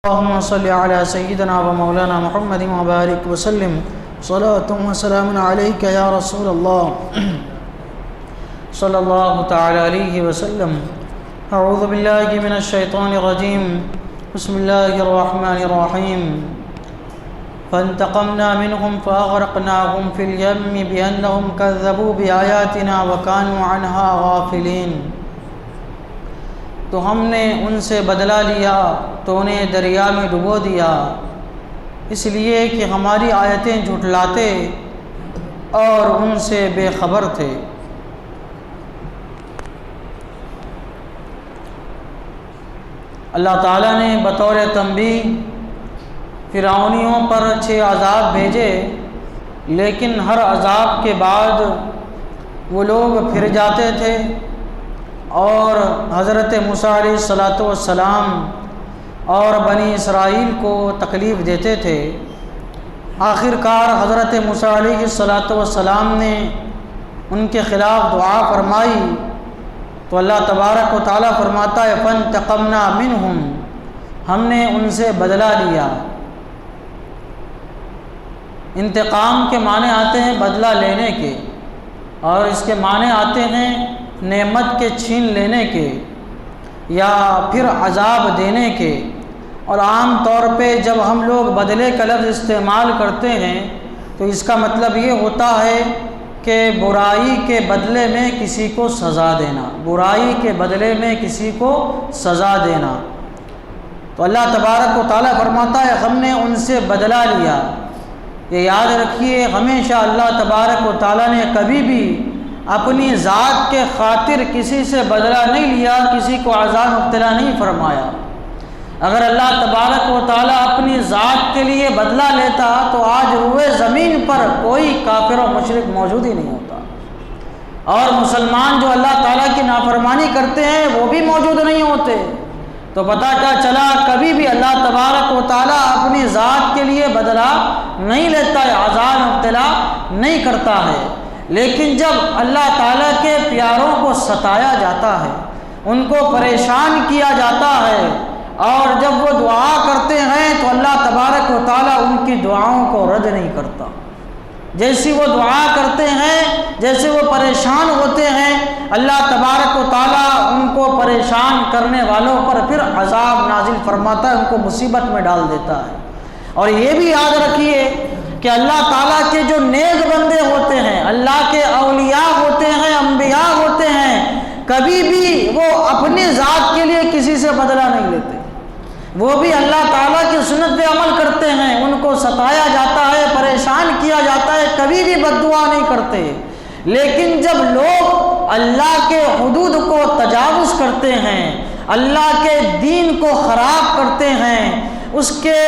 اللهم صل على سيدنا ومولانا محمد وبارك وسلم صلاة وسلام عليك يا رسول الله صلى الله تعالى عليه وسلم. اعوذ بالله من الشيطان الرجيم. بسم الله الرحمن الرحيم. فانتقمنا منهم فأغرقناهم في اليم بأنهم كذبوا بآياتنا وكانوا عنها غافلين. تو ہم نے ان سے بدلہ لیا تو انہیں دریا میں ڈبو دیا، اس لیے کہ ہماری آیتیں جھٹلاتے اور ان سے بے خبر تھے. اللہ تعالیٰ نے بطور تنبیہ فرعونیوں پر 6 عذاب بھیجے، لیکن ہر عذاب کے بعد وہ لوگ پھر جاتے تھے اور حضرت موسیٰ علیہ السلام اور بنی اسرائیل کو تکلیف دیتے تھے. آخر کار حضرت موسیٰ علیہ السلام نے ان کے خلاف دعا فرمائی تو اللہ تبارک و تعالیٰ فرماتا ہے فانتقمنا منہم، ہم نے ان سے بدلہ لیا. انتقام کے معنی آتے ہیں بدلہ لینے کے، اور اس کے معنی آتے ہیں نعمت کے چھین لینے کے یا پھر عذاب دینے کے. اور عام طور پہ جب ہم لوگ بدلے کا لفظ استعمال کرتے ہیں تو اس کا مطلب یہ ہوتا ہے کہ برائی کے بدلے میں کسی کو سزا دینا، برائی کے بدلے میں کسی کو سزا دینا. تو اللہ تبارک و تعالیٰ فرماتا ہے ہم نے ان سے بدلہ لیا. یہ یاد رکھیے ہمیشہ اللہ تبارک و تعالیٰ نے کبھی بھی اپنی ذات کے خاطر کسی سے بدلہ نہیں لیا، کسی کو عذاب مبتلا نہیں فرمایا. اگر اللہ تبارک و تعالیٰ اپنی ذات کے لیے بدلہ لیتا تو آج روئے زمین پر کوئی کافر و مشرک موجود ہی نہیں ہوتا، اور مسلمان جو اللہ تعالیٰ کی نافرمانی کرتے ہیں وہ بھی موجود نہیں ہوتے. تو پتہ کیا چلا کبھی بھی اللہ تبارک و تعالیٰ اپنی ذات کے لیے بدلہ نہیں لیتا ہے، عذاب مبتلا نہیں کرتا ہے. لیکن جب اللہ تعالیٰ کے پیاروں کو ستایا جاتا ہے، ان کو پریشان کیا جاتا ہے، اور جب وہ دعا کرتے ہیں تو اللہ تبارک و تعالیٰ ان کی دعاؤں کو رد نہیں کرتا. جیسی وہ دعا کرتے ہیں، جیسے وہ پریشان ہوتے ہیں، اللہ تبارک و تعالیٰ ان کو پریشان کرنے والوں پر پھر عذاب نازل فرماتا ہے، ان کو مصیبت میں ڈال دیتا ہے. اور یہ بھی یاد رکھیے کہ اللہ تعالیٰ کے جو نیک بندے ہوتے ہیں، اللہ کے اولیاء ہوتے ہیں، انبیاء ہوتے ہیں، کبھی بھی وہ اپنی ذات کے لیے کسی سے بدلہ نہیں لیتے. وہ بھی اللہ تعالیٰ کی سنت پہ عمل کرتے ہیں، ان کو ستایا جاتا ہے، پریشان کیا جاتا ہے، کبھی بھی بد دعا نہیں کرتے. لیکن جب لوگ اللہ کے حدود کو تجاوز کرتے ہیں، اللہ کے دین کو خراب کرتے ہیں، اس کے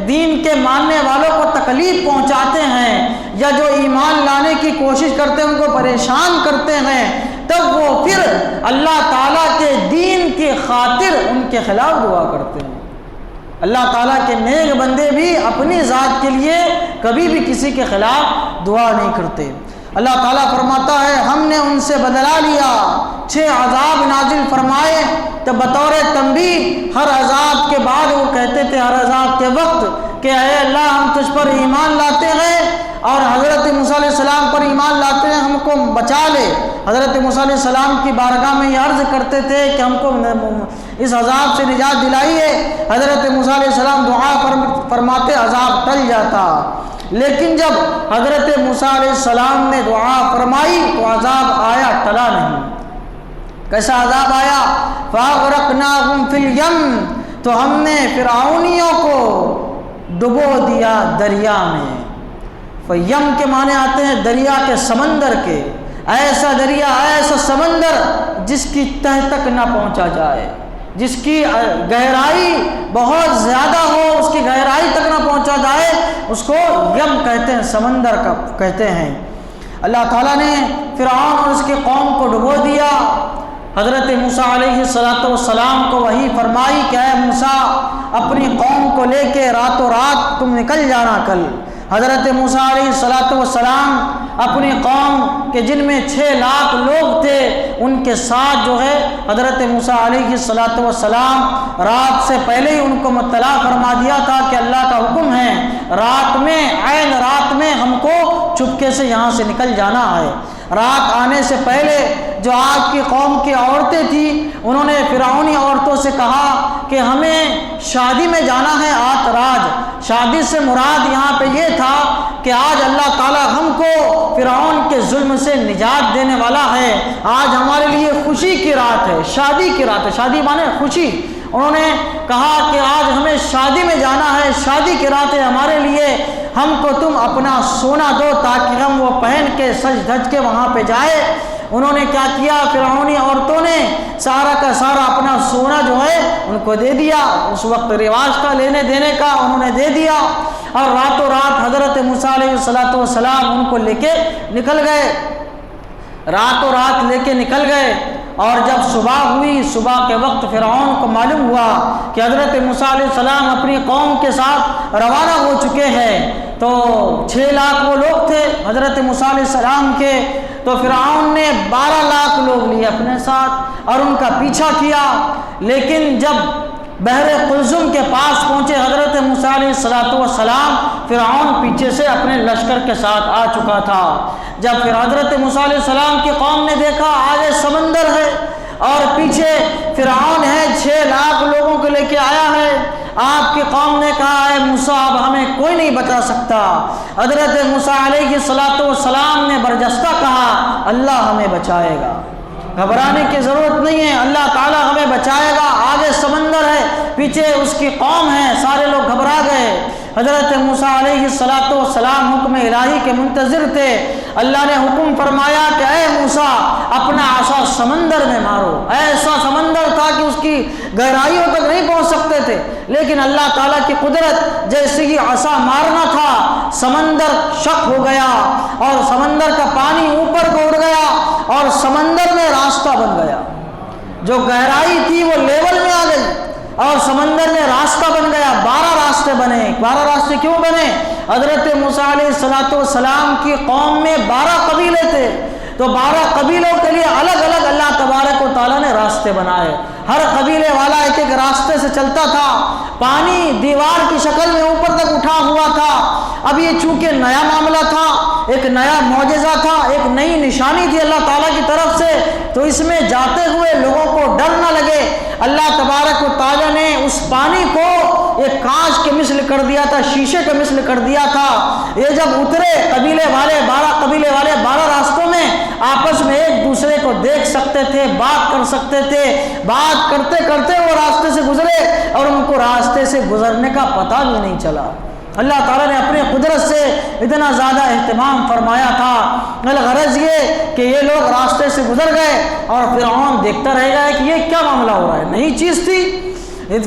دین کے ماننے والوں کو تکلیف پہنچاتے ہیں، یا جو ایمان لانے کی کوشش کرتے ہیں ان کو پریشان کرتے ہیں، تب وہ پھر اللہ تعالیٰ کے دین کی خاطر ان کے خلاف دعا کرتے ہیں. اللہ تعالیٰ کے نیک بندے بھی اپنی ذات کے لیے کبھی بھی کسی کے خلاف دعا نہیں کرتے. اللہ تعالیٰ فرماتا ہے ہم نے ان سے بدلہ لیا، 6 عذاب نازل فرمائے. تو بطور تنبیہ ہر عذاب کے بعد وہ کہتے تھے ہر عذاب کے وقت کہ اے اللہ ہم تجھ پر ایمان لاتے ہیں اور حضرت موسیٰ علیہ السلام پر ایمان لاتے ہیں، ہم کو بچا لے. حضرت موسیٰ علیہ السلام کی بارگاہ میں یہ عرض کرتے تھے کہ ہم کو اس عذاب سے نجات دلائیے. حضرت موسیٰ علیہ السلام دعا فرماتے عذاب ٹل جاتا. لیکن جب حضرت موسیٰ علیہ السلام نے دعا فرمائی تو عذاب آیا، ٹلا نہیں. کیسا عذاب آیا؟ فَأَغْرَقْنَاهُمْ فِي الْيَمِّ، تو ہم نے فرعونیوں کو ڈبو دیا دریا میں. یم کے معنی آتے ہیں دریا کے، سمندر کے. ایسا دریا، ایسا سمندر جس کی تہ تک نہ پہنچا جائے، جس کی گہرائی بہت زیادہ ہو، اس کی گہرائی تک نہ پہنچا جائے، اس کو یم کہتے ہیں، سمندر کا کہتے ہیں. اللہ تعالیٰ نے فرعون اور اس کی قوم کو ڈبو دیا. حضرت موسیٰ علیہ السلام کو وحی فرمائی کہ اے موسیٰ اپنی قوم کو لے کے راتوں رات تم نکل جانا کل. حضرت موسیٰ علیہ السلام اپنی قوم کے جن میں 6 لاکھ لوگ تھے ان کے ساتھ جو ہے حضرت موسیٰ علیہ السلام رات سے پہلے ہی ان کو مطلع فرما دیا تھا کہ اللہ کا حکم ہے رات میں عین رات میں ہم کو چپکے سے یہاں سے نکل جانا ہے۔ رات آنے سے پہلے جو آپ کی قوم کی عورتیں تھیں انہوں نے فرعونی عورتوں سے کہا کہ ہمیں شادی میں جانا ہے آتراج۔ شادی سے مراد یہاں پہ یہ تھا کہ آج اللہ تعالیٰ ہم کو فرعون کے ظلم سے نجات دینے والا ہے، آج ہمارے لیے خوشی کی رات ہے، شادی کی رات ہے، شادی مانے خوشی۔ انہوں نے کہا کہ آج ہمیں شادی میں جانا ہے، شادی کی رات ہے ہمارے لیے، ہم کو تم اپنا سونا دو تاکہ ہم وہ پہن کے سج دھج کے وہاں پہ جائے۔ انہوں نے کیا کیا، فرعونی عورتوں نے سارا کا سارا اپنا سونا جو ہے ان کو دے دیا، اس وقت رواج کا لینے دینے کا، انہوں نے دے دیا اور راتوں رات حضرت موسیٰ علیہ السلام ان کو لے کے نکل گئے، راتوں رات لے کے نکل گئے۔ اور جب صبح ہوئی، صبح کے وقت فرعون کو معلوم ہوا کہ حضرت موسیٰ علیہ السلام اپنی قوم کے ساتھ روانہ ہو چکے ہیں، تو 6 لاکھ وہ لوگ تھے حضرت موسیٰ علیہ السلام کے، تو فرعون نے 12 لاکھ لوگ لیے اپنے ساتھ اور ان کا پیچھا کیا۔ لیکن جب بحر قلزم کے پاس پہنچے حضرت موسیٰ علیہ السلام، فرعون پیچھے سے اپنے لشکر کے ساتھ آ چکا تھا۔ جب پھر حضرت موسیٰ علیہ السلام کی قوم نے دیکھا آگے سمندر ہے اور پیچھے فرعون ہے، 6 لاکھ لوگوں کو لے کے آیا ہے، آپ کی قوم نے کہا اے موسیٰ اب ہمیں کوئی نہیں بچا سکتا۔ حضرت موسیٰ علیہ السلام نے برجستہ کہا اللہ ہمیں بچائے گا، گھبرانے کی ضرورت نہیں ہے، اللہ تعالیٰ ہمیں بچائے گا، آگے سمندر ہے، پیچھے اس کی قوم ہے۔ سارے لوگ گھبرا گئے۔ حضرت موسیٰ علیہ السلام حکم الہی کے منتظر تھے۔ اللہ نے حکم فرمایا کہ اے موسیٰ اپنا عصا سمندر میں مارو۔ ایسا سمندر تھا کہ اس کی گہرائیوں تک نہیں پہنچ سکتے تھے، لیکن اللہ تعالیٰ کی قدرت، جیسے ہی عصا مارنا تھا سمندر شق ہو گیا اور سمندر کا پانی اوپر کو اڑ گیا اور سمندر میں راستہ بن گیا۔ جو گہرائی تھی وہ لیول میں آ گئی اور سمندر میں راستہ بن گیا۔ 12 راستے بنے۔ 12 راستے کیوں بنے؟ حضرت موسیٰ علیہ السلام کی قوم میں 12 قبیلے تھے، تو 12 قبیلوں کے لیے الگ الگ اللہ تبارک و تعالیٰ نے راستے بنائے۔ ہر قبیلے والا ایک ایک راستے سے چلتا تھا، پانی دیوار کی شکل میں اوپر تک اٹھا ہوا تھا۔ اب یہ چونکہ نیا معاملہ تھا، ایک نیا معجزہ تھا، ایک نئی نشانی تھی اللہ تعالیٰ کی طرف سے، تو اس میں جاتے ہوئے لوگوں کو ڈر نہ لگے، اللہ تبارک و تعالیٰ نے اس پانی کو ایک کانچ کے مثل کر دیا تھا، شیشے کے مثل کر دیا تھا۔ یہ جب اترے قبیلے والے 12 قبیلے والے 12 راستوں میں آپس میں ایک دوسرے کو دیکھ سکتے تھے، بات کر سکتے تھے، بات کرتے کرتے وہ راستے سے گزرے اور ان کو راستے سے گزرنے کا پتہ بھی نہیں چلا۔ اللہ تعالیٰ نے اپنی قدرت سے اتنا زیادہ اہتمام فرمایا تھا۔ الغرض یہ کہ یہ لوگ راستے سے گزر گئے اور فرعون دیکھتا رہ گیا کہ یہ کیا معاملہ ہو رہا ہے، نئی چیز تھی۔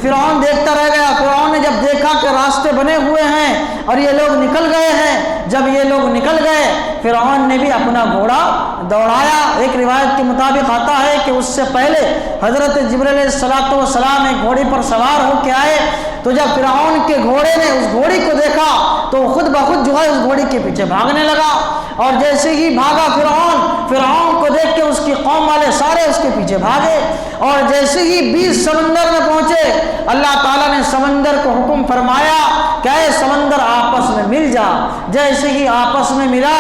فرعون دیکھتا رہ گیا۔ فرعون نے جب دیکھا کہ راستے بنے ہوئے ہیں اور یہ لوگ نکل گئے ہیں، جب یہ لوگ نکل گئے فرعون نے بھی اپنا گھوڑا دوڑایا۔ ایک روایت کے مطابق آتا ہے کہ اس سے پہلے حضرت جبرائیل علیہ السلام ایک گھوڑے پر سوار ہو کے آئے، تو جب فرعون کے گھوڑے نے اس گھوڑی کو دیکھا تو خود بخود جو ہے اس گھوڑی کے پیچھے بھاگنے لگا، اور جیسے ہی بھاگا فرعون کو دیکھ کے اس کی قوم والے سارے اس کے پیچھے بھاگے، اور جیسے ہی بیچ سمندر میں پہنچے اللہ تعالیٰ نے سمندر کو حکم فرمایا کہ اے سمندر آپس میں مل جا۔ جیسے ہی آپس میں ملا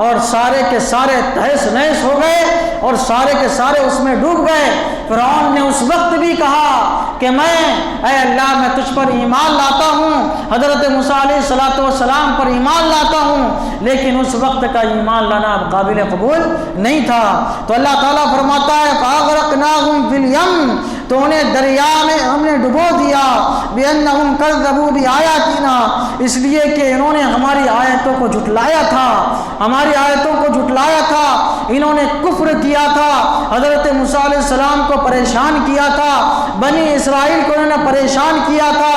اور سارے کے سارے تہس نہس ہو گئے اور سارے کے سارے اس میں ڈوب گئے۔ فرعون نے اس وقت بھی کہا کہ اے اللہ میں تجھ پر ایمان لاتا ہوں، حضرت موسیٰ علیہ السلام پر ایمان لاتا ہوں، لیکن اس وقت کا ایمان لانا اب قابل قبول نہیں تھا۔ تو اللہ تعالیٰ فرماتا ہے فَأَغْرَقْنَاهُمْ فِي الْيَمِّ، تو انہیں دریا میں ہم نے ڈبو دیا، بِأَنَّهُمْ كَذَّبُوا بِآيَاتِنَا، اس لیے کہ انہوں نے ہماری آیتوں کو جھٹلایا تھا، ہماری آیتوں کو جھٹلایا تھا، انہوں نے کفر کیا تھا، حضرت موسیٰ علیہ السلام کو پریشان کیا تھا، بنی اسرائیل کو انہوں نے پریشان کیا تھا،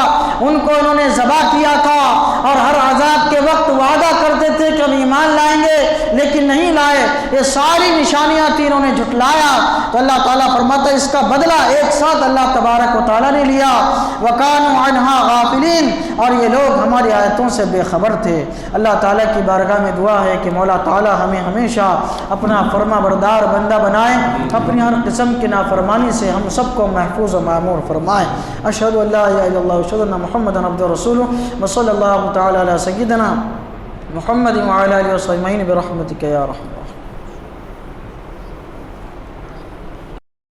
ان کو انہوں نے ذبح کیا تھا، اور ہر عذاب کے وقت وعدہ کرتے تھے کہ ہم ایمان لائیں گے لیکن نہیں لائے۔ یہ ساری نشانیاں تھیں، انہوں نے جھٹلایا۔ تو اللہ تعالیٰ فرماتا ہے اس کا بدلہ ایک ساتھ اللہ تبارک و تعالیٰ نے لیا۔ وَكَانُوا عَنْهَا غَافِلِينَ، اور یہ لوگ ہماری ہماری آیتوں سے بے خبر تھے۔ اللہ تعالیٰ کی بارگاہ میں دعا ہے کہ مولا تعالیٰ ہمیں ہمیشہ اپنا فرما بردار بندہ بنائے، اپنی ہر قسم کی نافرمانی سے ہم سب کو محفوظ و معمور فرمائے۔ اشہد ان لا الہ الا اللہ و اشہد ان محمدا عبدہ و رسولہ وصلی اللہ تعالی علی سیدنا محمد وعلی آلہ وصحبہ اجمعین برحمتک یا رحمۃ۔